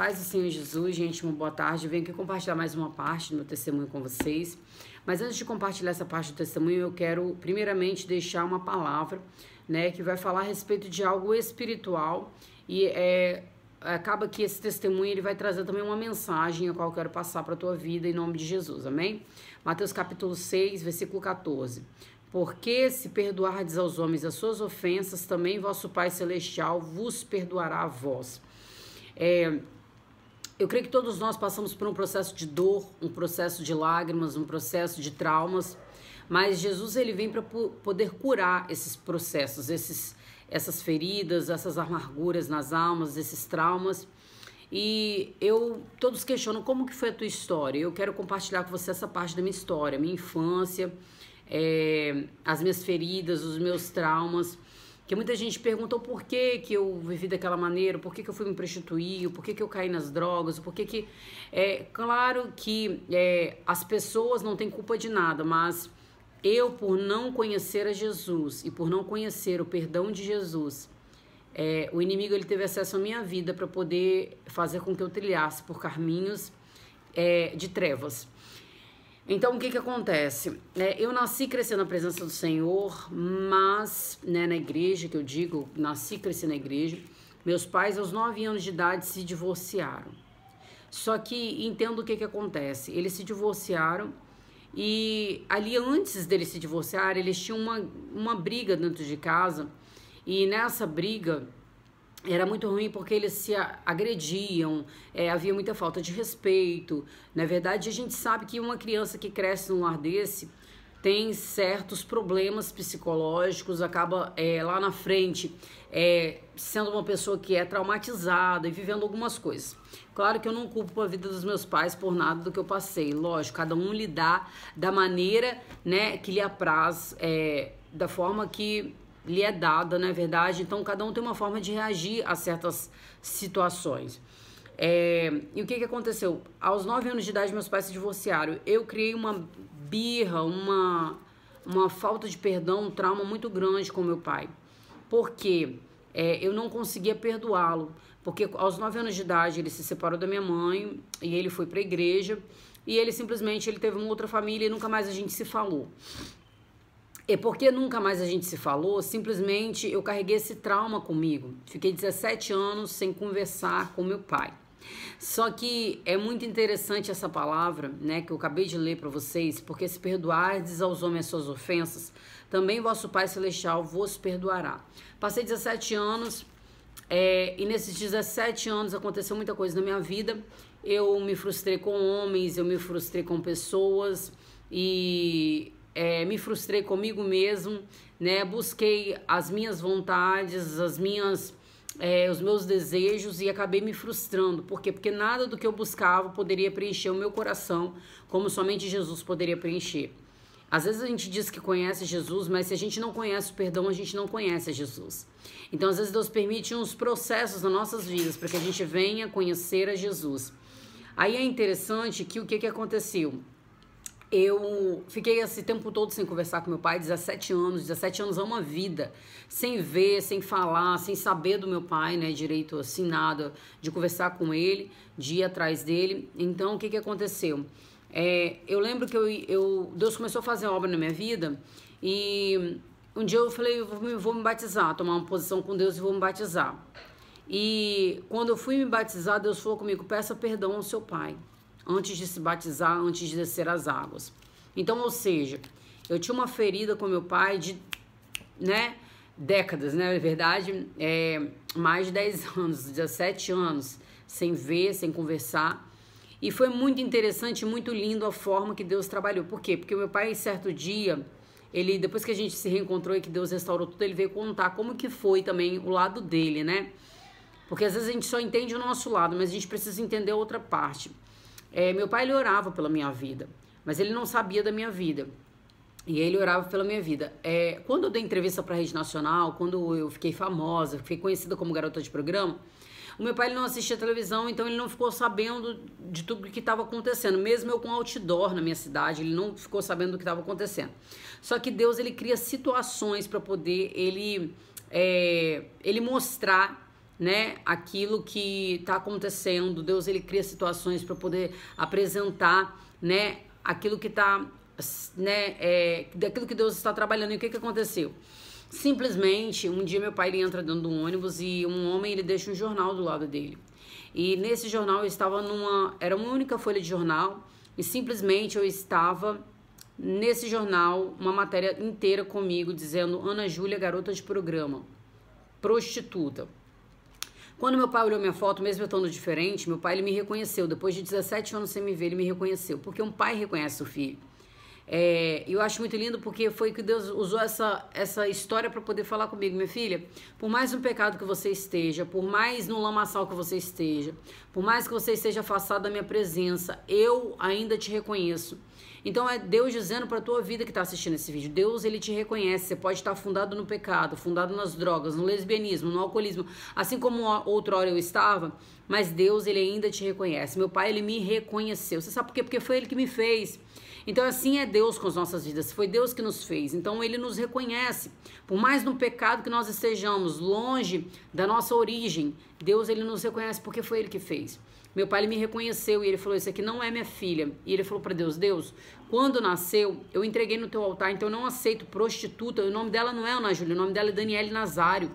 Paz do Senhor Jesus, gente, uma boa tarde. Eu venho aqui compartilhar mais uma parte do meu testemunho com vocês. Mas antes de compartilhar essa parte do testemunho, eu quero primeiramente deixar uma palavra, né, que vai falar a respeito de algo espiritual e acaba que esse testemunho ele vai trazer também uma mensagem a qual eu quero passar para a tua vida em nome de Jesus, amém? Mateus capítulo 6, versículo 14. Porque se perdoardes aos homens as suas ofensas, também vosso Pai Celestial vos perdoará a vós. Eu creio que todos nós passamos por um processo de dor, um processo de lágrimas, um processo de traumas, mas Jesus ele vem para poder curar esses processos, essas feridas, essas amarguras nas almas, esses traumas. E todos questionam como que foi a tua história. Eu quero compartilhar com você essa parte da minha história, minha infância, as minhas feridas, os meus traumas. Que muita gente pergunta o porquê que eu vivi daquela maneira, por que eu fui me prostituir, por que eu caí nas drogas, por que claro que as pessoas não têm culpa de nada, mas eu, por não conhecer a Jesus e por não conhecer o perdão de Jesus, o inimigo ele teve acesso à minha vida para poder fazer com que eu trilhasse por caminhos de trevas. Então, o que acontece? Eu nasci crescendo na presença do Senhor, mas na igreja, que eu digo, nasci e cresci na igreja. Meus pais, aos 9 anos de idade, se divorciaram. Só que entendo o que acontece. Eles se divorciaram e ali, antes deles se divorciarem, eles tinham uma briga dentro de casa. E nessa briga era muito ruim porque eles se agrediam, havia muita falta de respeito. Na verdade, a gente sabe que uma criança que cresce num lar desse tem certos problemas psicológicos, acaba lá na frente sendo uma pessoa que é traumatizada e vivendo algumas coisas. Claro que eu não culpo a vida dos meus pais por nada do que eu passei. Lógico, cada um lidar da maneira, né, que lhe apraz, da forma que lhe é dada, não é verdade? Então, cada um tem uma forma de reagir a certas situações. E o que aconteceu? Aos 9 anos de idade, meus pais se divorciaram. Eu criei uma birra, uma falta de perdão, um trauma muito grande com meu pai. Por quê? Eu não conseguia perdoá-lo. Porque aos 9 anos de idade, ele se separou da minha mãe e ele foi para a igreja. E ele simplesmente teve uma outra família e nunca mais a gente se falou. Porque nunca mais a gente se falou, simplesmente eu carreguei esse trauma comigo. Fiquei 17 anos sem conversar com meu pai. Só que é muito interessante essa palavra, né, que eu acabei de ler para vocês, porque se perdoardes aos homens as suas ofensas, também vosso Pai Celestial vos perdoará. Passei 17 anos e nesses 17 anos aconteceu muita coisa na minha vida. Eu me frustrei com homens, eu me frustrei com pessoas e me frustrei comigo mesmo, né? Busquei as minhas vontades, os meus desejos e acabei me frustrando. Por quê? Porque nada do que eu buscava poderia preencher o meu coração como somente Jesus poderia preencher. Às vezes a gente diz que conhece Jesus, mas se a gente não conhece o perdão, a gente não conhece Jesus. Então, às vezes Deus permite uns processos nas nossas vidas para que a gente venha conhecer a Jesus. Aí é interessante que o que aconteceu? Eu fiquei esse tempo todo sem conversar com meu pai, 17 anos é uma vida, sem ver, sem falar, sem saber do meu pai, né, direito assim, nada, de conversar com ele, de ir atrás dele. Então, o que aconteceu? Eu lembro que Deus começou a fazer obra na minha vida e um dia eu falei, eu vou me batizar, tomar uma posição com Deus e vou me batizar. E quando eu fui me batizar, Deus falou comigo, peça perdão ao seu pai. Antes de se batizar, antes de descer as águas. Então, ou seja, eu tinha uma ferida com meu pai de, décadas, né, na verdade, mais de 10 anos, 17 anos, sem ver, sem conversar. E foi muito interessante, muito lindo a forma que Deus trabalhou. Por quê? Porque o meu pai, certo dia, depois que a gente se reencontrou e que Deus restaurou tudo, ele veio contar como que foi também o lado dele, né? Porque às vezes a gente só entende o nosso lado, mas a gente precisa entender a outra parte. Meu pai, ele orava pela minha vida, mas ele não sabia da minha vida. E ele orava pela minha vida. Quando eu dei entrevista para a Rede Nacional, quando eu fiquei famosa, fiquei conhecida como garota de programa, o meu pai ele não assistia televisão, então ele não ficou sabendo de tudo o que estava acontecendo. Mesmo eu com outdoor na minha cidade, ele não ficou sabendo do que estava acontecendo. Só que Deus, ele cria situações para poder ele mostrar né, aquilo que está acontecendo. Deus, ele cria situações para poder apresentar, né, aquilo que está, né, daquilo que Deus está trabalhando. E o que aconteceu? Simplesmente, um dia meu pai, ele entra dentro de um ônibus e um homem, ele deixa um jornal do lado dele. E nesse jornal eu estava era uma única folha de jornal e simplesmente eu estava nesse jornal, uma matéria inteira comigo dizendo Ana Júlia, garota de programa, prostituta. Quando meu pai olhou minha foto, mesmo eu estando diferente, meu pai, ele me reconheceu. Depois de 17 anos sem me ver, ele me reconheceu, porque um pai reconhece o filho. Eu acho muito lindo porque foi que Deus usou essa história para poder falar comigo. Minha filha, por mais no pecado que você esteja, por mais no lamaçal que você esteja, por mais que você esteja afastado da minha presença, eu ainda te reconheço. Então é Deus dizendo para a tua vida que está assistindo esse vídeo. Deus, ele te reconhece. Você pode estar fundado no pecado, fundado nas drogas, no lesbianismo, no alcoolismo, assim como outrora eu estava, mas Deus, ele ainda te reconhece. Meu pai, ele me reconheceu. Você sabe por quê? Porque foi ele que me fez. Então assim é Deus com as nossas vidas, foi Deus que nos fez, então ele nos reconhece, por mais no pecado que nós estejamos, longe da nossa origem, Deus, ele nos reconhece porque foi ele que fez. Meu pai, ele me reconheceu e ele falou, isso aqui não é minha filha, e ele falou para Deus, Deus, quando nasceu, eu entreguei no teu altar, então eu não aceito prostituta, o nome dela não é Ana Júlia, o nome dela é Daniele Nazário.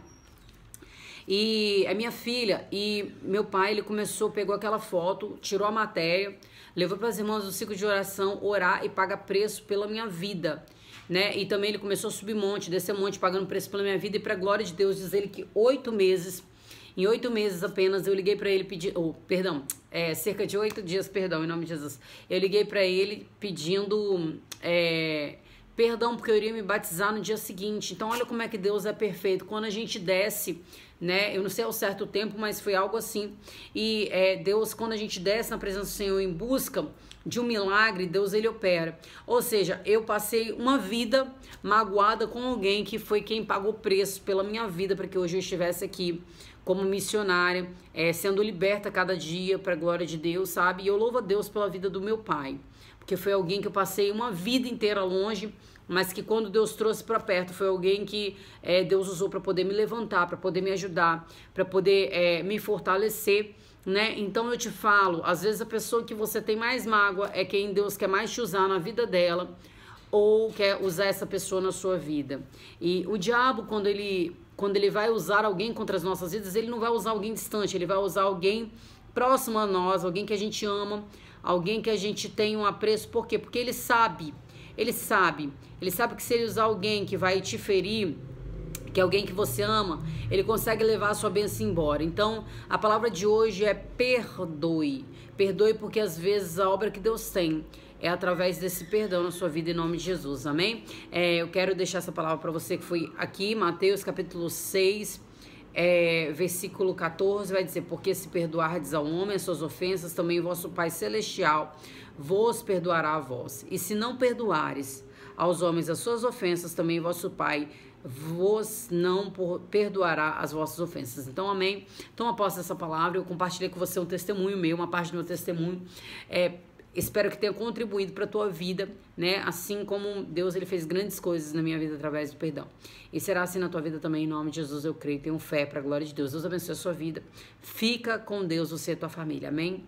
E é minha filha, e meu pai, ele pegou aquela foto, tirou a matéria, levou para as irmãs do ciclo de oração, orar e pagar preço pela minha vida, né? E também ele começou a subir monte, descer monte, pagando preço pela minha vida, e para a glória de Deus, diz ele que em 8 meses apenas, eu liguei para ele cerca de 8 dias, perdão, em nome de Jesus, eu liguei para ele pedindo perdão, porque eu iria me batizar no dia seguinte. Então olha como é que Deus é perfeito, quando a gente desce, né, eu não sei ao certo tempo, mas foi algo assim, e Deus, quando a gente desce na presença do Senhor em busca de um milagre, Deus, ele opera. Ou seja, eu passei uma vida magoada com alguém que foi quem pagou preço pela minha vida, para que hoje eu estivesse aqui como missionária, sendo liberta cada dia para a glória de Deus, sabe? E eu louvo a Deus pela vida do meu pai, porque foi alguém que eu passei uma vida inteira longe, mas que quando Deus trouxe para perto, foi alguém que Deus usou para poder me levantar, para poder me ajudar, para poder me fortalecer, né? Então eu te falo, às vezes a pessoa que você tem mais mágoa é quem Deus quer mais te usar na vida dela, ou quer usar essa pessoa na sua vida. E o diabo, quando ele vai usar alguém contra as nossas vidas, ele não vai usar alguém distante, ele vai usar alguém próximo a nós, alguém que a gente ama, alguém que a gente tem um apreço. Por quê? Porque ele sabe que se ele usar alguém que vai te ferir, que é alguém que você ama, ele consegue levar a sua bênção embora. Então, a palavra de hoje é perdoe. Perdoe, porque às vezes a obra que Deus tem é através desse perdão na sua vida, em nome de Jesus, amém? Eu quero deixar essa palavra para você que foi aqui, Mateus capítulo 6, versículo 14, vai dizer, porque se perdoardes ao homem as suas ofensas, também o vosso Pai Celestial vos perdoará a vós. E se não perdoares aos homens as suas ofensas, também o vosso Pai vos não perdoará as vossas ofensas. Então, amém? Toma posse dessa palavra, eu compartilhei com você um testemunho meu, uma parte do meu testemunho, espero que tenha contribuído para a tua vida, né? Assim como Deus, ele fez grandes coisas na minha vida através do perdão. E será assim na tua vida também, em nome de Jesus, eu creio, tenho fé para a glória de Deus. Deus abençoe a sua vida. Fica com Deus, você e a tua família. Amém?